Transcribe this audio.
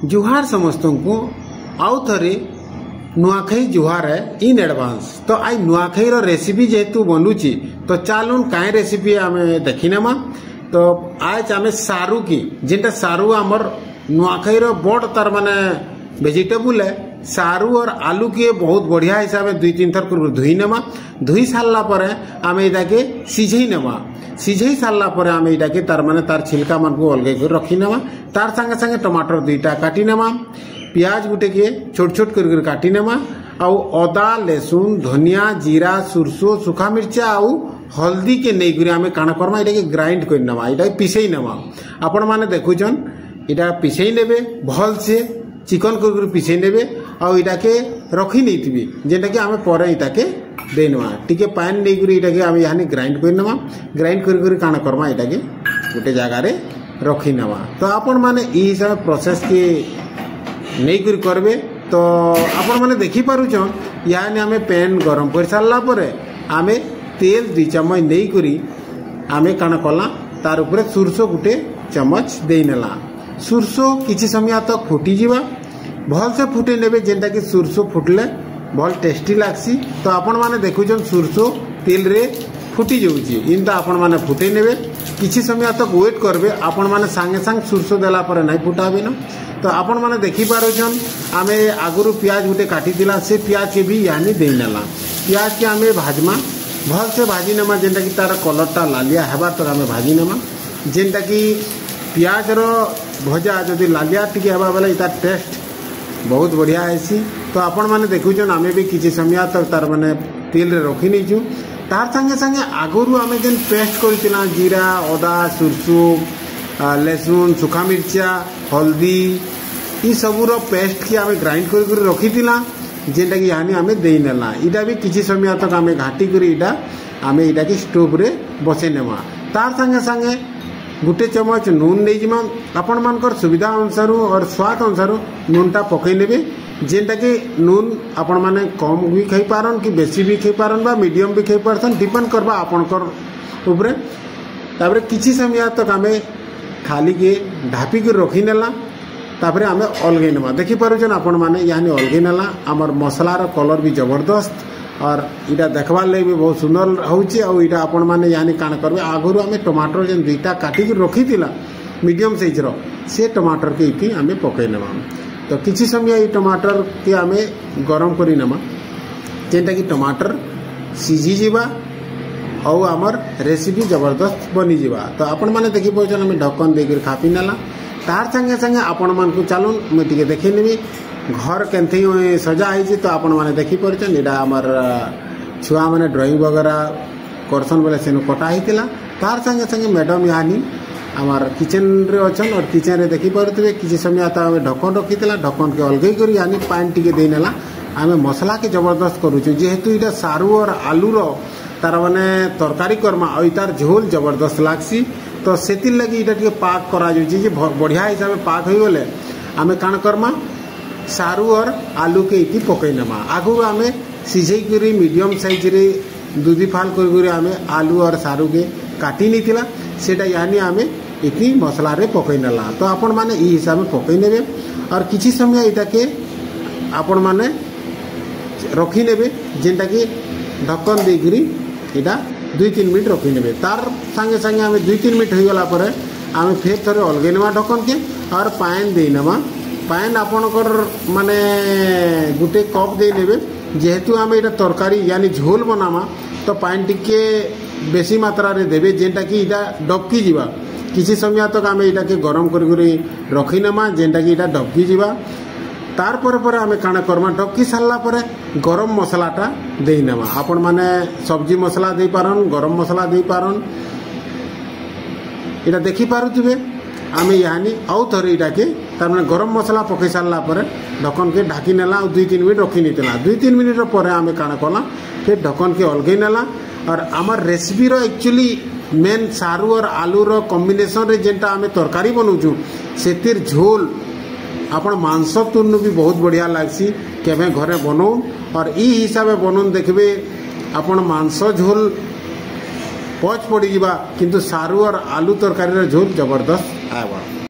जुहार समस्त को आउ थे नुआखाई जुहार है इन एडवांस। तो आई नुआखाई रेसिपी जेहेतु बनूची तो चलून कई रेसिपी आम देखी नमा। तो आज आम सारू की जेनटा सारू आमर नुआखाई बड़ तार माने वेजिटेबल है। सारू और आलू की बहुत बढ़िया हिसाब से 2-3 थर धुई नमा। धुई सारा पर आम ये सीझे नमा। सीझे सारा पर आम ये तार माने तार छिलका मान को अलग रखी नमा। तार संगे संगे टमाटर 2टा काटी नमा। प्याज गुटे के छोट छोट कर काटी नमा। आउ अदा लहसुन धनिया जीरा सुरसो सुखा मिर्चा आउ हल्दी के नहीं आम काण करमा ये ग्राइंड कर नमा। ये पिसई नमा। आपण माने देखुछन इटा पिसई नेबे भल से चिकन कर पिसई नेबे आउ इटा के रखी नहीं थी जेटा कि आम पर इटा के देनमा। टिके पानी नहीं इटा के आम यहाँ ग्राइंड कर नमा। ग्राइंड कर काण करमा इटा के गोटे जगार रखी नमा। तो आपण माने ई हिसाब प्रोसेस के नहीं कर करबे। तो आपण माने देखी पारुछन यहाँ आम पैन गरम कर सारा पर आम तेल 2 चम्मच नहीं करी आम काण कला तार उपरे सुरसो गुटे चम्मच दे नेला। सुरसो किछि समय तक फुटी जीवा भल से फुटे नेबे जेनटा कि सुरसो फुटले भल टेस्टी लागसी। तो आपण माने देखुछन सुरसो तेल रे फुटी जाउची इनता आपण माने फुटे नेबे किछि समय तक वेट करबे। आपण माने संगे संग सुरसो देला पर नहीं फुटाबे न। तो आपण माने देखि पारुछन आमे आगुरु प्याज गुटे काटी दिला से प्याज के भी यानी दे नेला। प्याज के आमे भाजमा भल से भाजी नमा जेनटा कि तार कलरटा लालिया हेबार तक आमे भाजी नमा। जेनटा कि प्याज रो भजा जदि लालिया टिके हेबा बेले तार टेस्ट बहुत बढ़िया आसी। तो आपण माने देखुछन आमे भी किछि समय तक तार माने तेल रे रखी नहीं छु। तार संगे संगे आगुरु आमे जेन पेस्ट करथिला जीरा अदा सुरसो लहसुन सुखा मिर्चा हल्दी ई सबूर पेस्ट की आमे ग्राइंड कर रखी जेनटा कि यहाँ आम दे नेला। इटा भी किसी समय तक आम घाटी कर आम इटा कि स्टोव रे बसई नेमा। तार संगे संगे गुटे चम्मच नून नहीं जिमा। आपण मानकर सुविधा अनुसार और स्वाद अनुसार नूनटा पकई नेबे जेनटा कि नून आपण माने कम भी खाई पारन कि बेसी भी खाई पारन बा मीडियम भी खाई पारसन डिपेंड करबा आपनकर ऊपर। तापर किछि समय तक आम खाली के ढापी कर रखी नेला। तापर आम अलगे नेमा। देखि पारुछन आपण माने यानी अलगे नेला। आमर मसलार कलर भी जबरदस्त और इटा देखबार लगे भी बहुत सुंदर होउची। और इटा आपण माने यानी काण करबे आगुरु आम टमाटर जेन 2टा काटी कर रखी थिला मीडियम साइज रो से टमाटर के इति आम पकई नेमा। तो किछि समय टमाटर के आम गरम करी नेमा जेनटा कि टमाटर सीझी जीवा और आमर रेसिपी जबरदस्त बनी जीवा। तो आपण माने देखि पाउछन आम ढक्कन देकर खापी नेला। तार संगे संगे आपण मान को चलून मुझे देखी नेबी घर केनथी सजा है। तो आपण माने देखी पारछन एटा आमर छुआ माने ड्राइंग वगैरह करसन बेले सेनु कटा हितिला। तार संगे संगे मैडम यानी आमर किचन रे अछन और किचन रे देखी पारुथिबे किछि समय आता आमे ढक्कन रखितिला। ढक्कन के अलगई करी यानी पानी टिके दे नेला। आमे मसला के जबरदस्त करूछु जेहेतु इटा सारू और आलू रो तार माने तरकारी करमा और तार झोल जबरदस्त लागसी। तो सेतिर लगी इटा टिके पाक करा जाउची जे बढ़िया हिसाब से पाक होई गले आमे काण करमा सारू और आलू के इति पकई नमा। आगु आमे सिझई करी मीडियम साइज रे 2 फाल कर आमे आलू और सारू के काटी निथिला सेटा यानी आमे इति मसला रे पकई नेला। तो आपण माने ई हिसाब से पकई नेबे और किछि समय इटा के आपण माने रखी नेबे जेनटा कि ढक्कन दे करी इटा 2-3 मिनट रखी नेबे। तार संगे संगे आम 2-3 मिनट हो गला पर आम फिर थोड़े अलगे नेमा ढक्कन के और पानी दे नेमा। पानी आपणकर माने गुटे कप दे नेबे जेहेतु आम इटा तरकारी यानी झोल बनामा। तो पानी टिके बेसी मात्रा रे देबे जेनटा कि इटा डबकी जीवा। किसी समय तक आम इटा के गरम कर रखी नेमा जेनटा कि इटा डबकी जीवा। तार पर आम काण करमा डबकी सारा पर गरम मसलाटा दे नेमा। आपण माने सब्जी मसला दे पारन गरम मसला दे पारन इटा देखि पारुथिबे। आम यानी आउ थरे इटा के तार माने गरम मसला पकई सारा पर ढक्कन के ढाकी नेला और 2-3 मिनट रखी नितला। 2-3 मिनट पर आम काण कला फिर ढक्कन के अलगई नेला। और आमर रेसिपी रो एक्चुअली मेन सारू और आलू रो कॉम्बिनेशन रे जेनटा आम तरकारी बनौछु सेतिर झोल आपण मांस तुरनु भी बहुत बढ़िया लागसी केबे घरे बनौ। और ई हिसाब से बनौन देखबे आपण मांस झोल पच पड़ी जावा किंतु सारू और आलू तरकारी झोल जबरदस्त आवा।